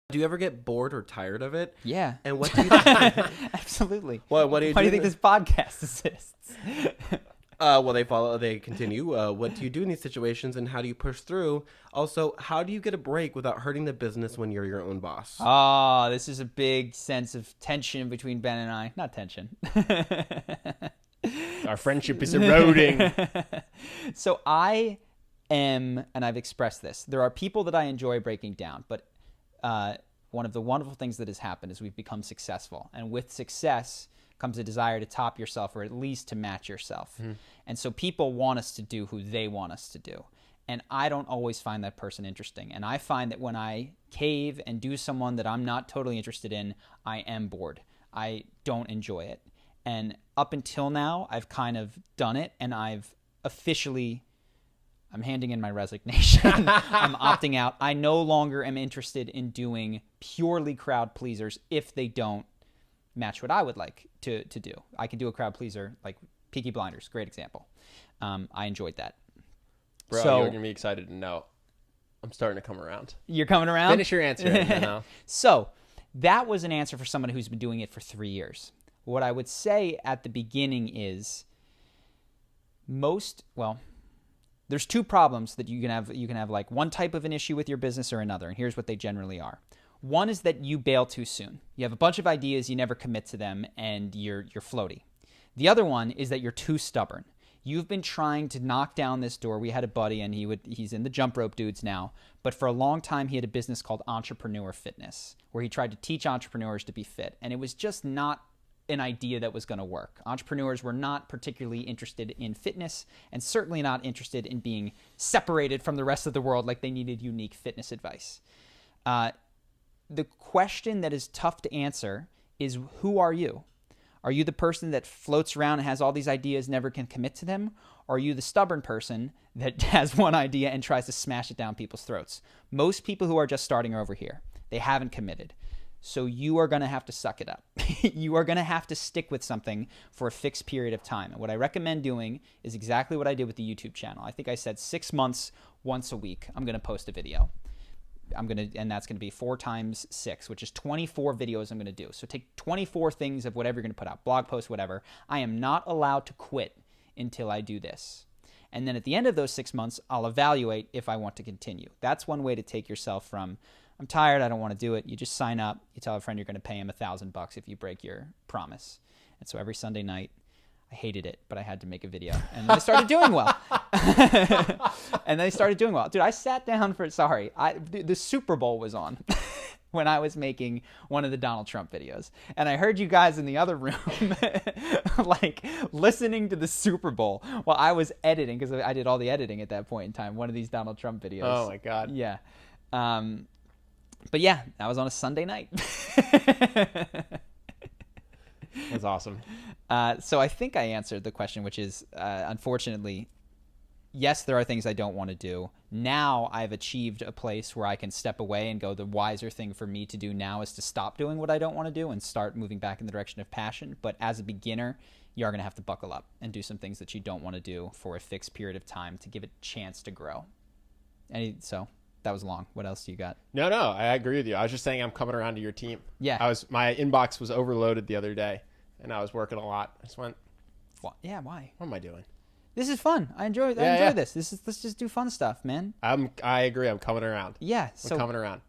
Do you ever get bored or tired of it? Yeah. And what do you Absolutely. Well, what do you Why do? do you think this podcast exists? Well, they continue. What do you do in these situations and how do you push through? Also, how do you get a break without hurting the business when you're your own boss? Oh, this is a big sense of tension between Ben and I. Not tension. Our friendship is eroding. So I am, and I've expressed this, there are people that I enjoy breaking down, but one of the wonderful things that has happened is we've become successful. And with success comes a desire to top yourself or at least to match yourself. Mm-hmm. And so people want us to do who they want us to do. And I don't always find that person interesting. And I find that when I cave and do someone that I'm not totally interested in, I am bored. I don't enjoy it. And up until now, I've kind of done it, and I'm handing in my resignation. I'm opting out. I no longer am interested in doing purely crowd pleasers if they don't match what I would like to do. I can do a crowd pleaser like Peaky Blinders, great example. I enjoyed that. Bro, so, you're going to be excited to know I'm starting to come around. You're coming around? Finish your answer. Now. So that was an answer for someone who's been doing it for 3 years. What I would say at the beginning is there's two problems that you can have. You can have like one type of an issue with your business or another, and here's what they generally are. One is that you bail too soon. You have a bunch of ideas, you never commit to them, and you're floaty. The other one is that you're too stubborn. You've been trying to knock down this door. We had a buddy, and he's in the jump rope dudes now, but for a long time he had a business called Entrepreneur Fitness, where he tried to teach entrepreneurs to be fit, and it was just not an idea that was going to work. Entrepreneurs were not particularly interested in fitness and certainly not interested in being separated from the rest of the world like they needed unique fitness advice. The question that is tough to answer is, who are you? Are you the person that floats around and has all these ideas, never can commit to them? Or are you the stubborn person that has one idea and tries to smash it down people's throats? Most people who are just starting are over here. They haven't committed. So you are going to have to suck it up. You are going to have to stick with something for a fixed period of time. And what I recommend doing is exactly what I did with the YouTube channel. I think I said 6 months, once a week, I'm going to post a video. And that's going to be 4 times 6, which is 24 videos I'm going to do. So take 24 things of whatever you're going to put out, blog posts, whatever. I am not allowed to quit until I do this. And then at the end of those 6 months, I'll evaluate if I want to continue. That's one way to take yourself from, I'm tired, I don't want to do it. You just sign up. You tell a friend you're going to pay him $1,000 if you break your promise. And so every Sunday night, I hated it, but I had to make a video. And they started doing well. Dude, I sat down the Super Bowl was on when I was making one of the Donald Trump videos. And I heard you guys in the other room like listening to the Super Bowl while I was editing, because I did all the editing at that point in time, one of these Donald Trump videos. Oh, my God. Yeah. But yeah, that was on a Sunday night. That's awesome. So I think I answered the question, which is, unfortunately, yes, there are things I don't want to do. Now I've achieved a place where I can step away and go, the wiser thing for me to do now is to stop doing what I don't want to do and start moving back in the direction of passion. But as a beginner, you are going to have to buckle up and do some things that you don't want to do for a fixed period of time to give it a chance to grow. So that was long. What else do you got? No, I agree with you. I was just saying I'm coming around to your team. Yeah. My inbox was overloaded the other day, and I was working a lot. I just went, yeah, why? What am I doing? This is fun. I enjoy this. Let's just do fun stuff, man. I agree. I'm coming around. Yeah. I'm coming around.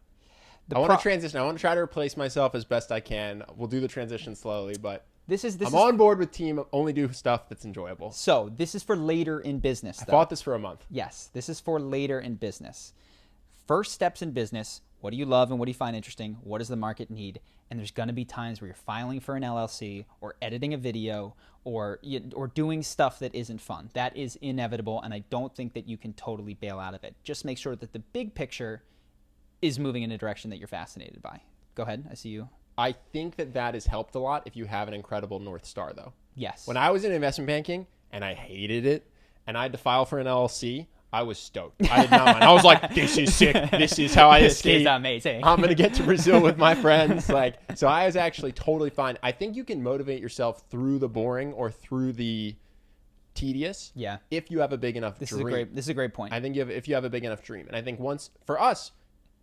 I want to transition. I want to try to replace myself as best I can. We'll do the transition slowly, but I'm on board with team. Only do stuff that's enjoyable. So this is for later in business. I fought this for a month. Yes, this is for later in business. First steps in business. What do you love and what do you find interesting? What does the market need? And there's going to be times where you're filing for an LLC or editing a video or doing stuff that isn't fun. That is inevitable, and I don't think that you can totally bail out of it. Just make sure that the big picture is moving in a direction that you're fascinated by. Go ahead. I see you. I think that has helped a lot if you have an incredible North Star, though. Yes. When I was in investment banking and I hated it and I had to file for an LLC, I was stoked. I did not mind. I was like, this is sick. This is how I escape. This is amazing. I'm going to get to Brazil with my friends. So I was actually totally fine. I think you can motivate yourself through the boring or through the tedious. Yeah. If you have a big enough dream. This is a great point. I think if you have a big enough dream. And I think for us,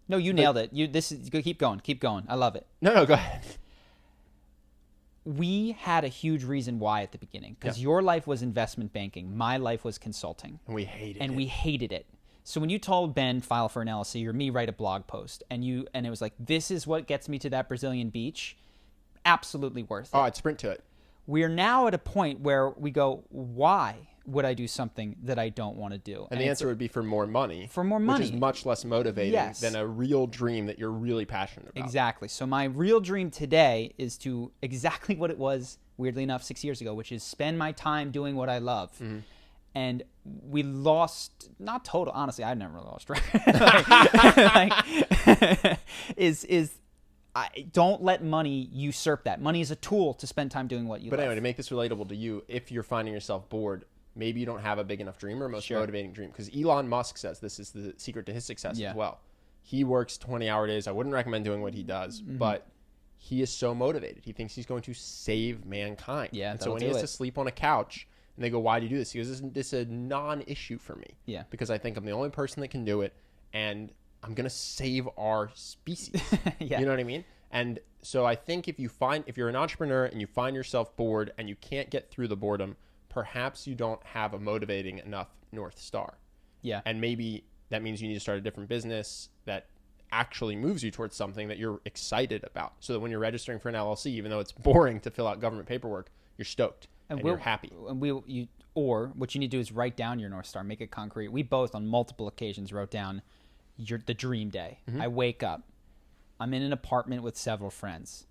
No, you nailed it. Keep going. I love it. No, go ahead. We had a huge reason why at the beginning, because your life was investment banking. My life was consulting. And we hated it. So when you told Ben, file for an LLC, or me, write a blog post, and it was like, this is what gets me to that Brazilian beach, absolutely worth it. Oh, I'd sprint to it. We're now at a point where we go, why would I do something that I don't want to do? And the answer would be for more money. For more money. Which is much less motivating than a real dream that you're really passionate about. Exactly. So my real dream today is to exactly what it was, weirdly enough, 6 years ago, which is spend my time doing what I love. Mm-hmm. And we lost, not total, honestly, I've never really lost don't let money usurp that. Money is a tool to spend time doing what you love. But anyway, to make this relatable to you, if you're finding yourself bored, maybe you don't have a big enough dream or most motivating dream. Because Elon Musk says this is the secret to his success as well. He works 20-hour days. I wouldn't recommend doing what he does, but he is so motivated. He thinks he's going to save mankind. Yeah, and so when he has to sleep on a couch and they go, why do you do this? He goes, this is a non-issue for me. Yeah. Because I think I'm the only person that can do it, and I'm going to save our species. Yeah. You know what I mean? And so I think if you're an entrepreneur and you find yourself bored and you can't get through the boredom, perhaps you don't have a motivating enough North Star. Yeah. And maybe that means you need to start a different business that actually moves you towards something that you're excited about. So that when you're registering for an LLC, even though it's boring to fill out government paperwork, you're stoked and you're happy. Or what you need to do is write down your North Star, make it concrete. We both on multiple occasions wrote down the dream day. Mm-hmm. I wake up. I'm in an apartment with several friends.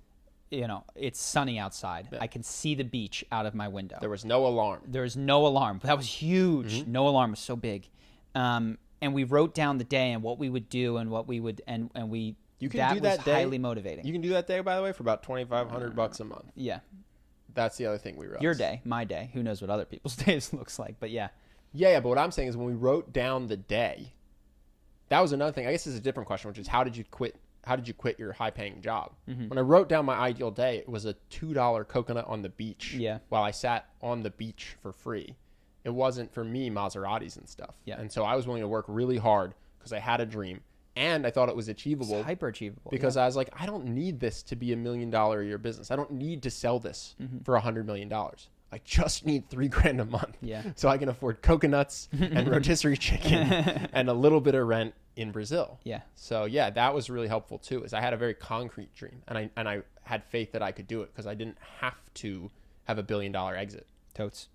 It's sunny outside. Yeah. I can see the beach out of my window. There was no alarm. That was huge. Mm-hmm. No alarm was so big. And we wrote down the day and what we would do and what we would and we. You can do that was day. Highly motivating. You can do that day, by the way, for about $2,500 a month. Yeah. That's the other thing we wrote. Your day, my day. Who knows what other people's days looks like? But yeah. Yeah. But what I'm saying is when we wrote down the day, that was another thing. I guess this is a different question, which is how did you quit your high-paying job? Mm-hmm. When I wrote down my ideal day, it was a $2 coconut on the beach while I sat on the beach for free. It wasn't for me Maseratis and stuff. Yeah. And so I was willing to work really hard because I had a dream and I thought it was achievable. It's hyper achievable. Because I was like, I don't need this to be $1 million a year business. I don't need to sell this for $100 million. I just need $3,000 a month. Yeah. So I can afford coconuts and rotisserie chicken and a little bit of rent in Brazil. Yeah. So yeah, that was really helpful too, is I had a very concrete dream and I had faith that I could do it because I didn't have to have $1 billion exit. Totes.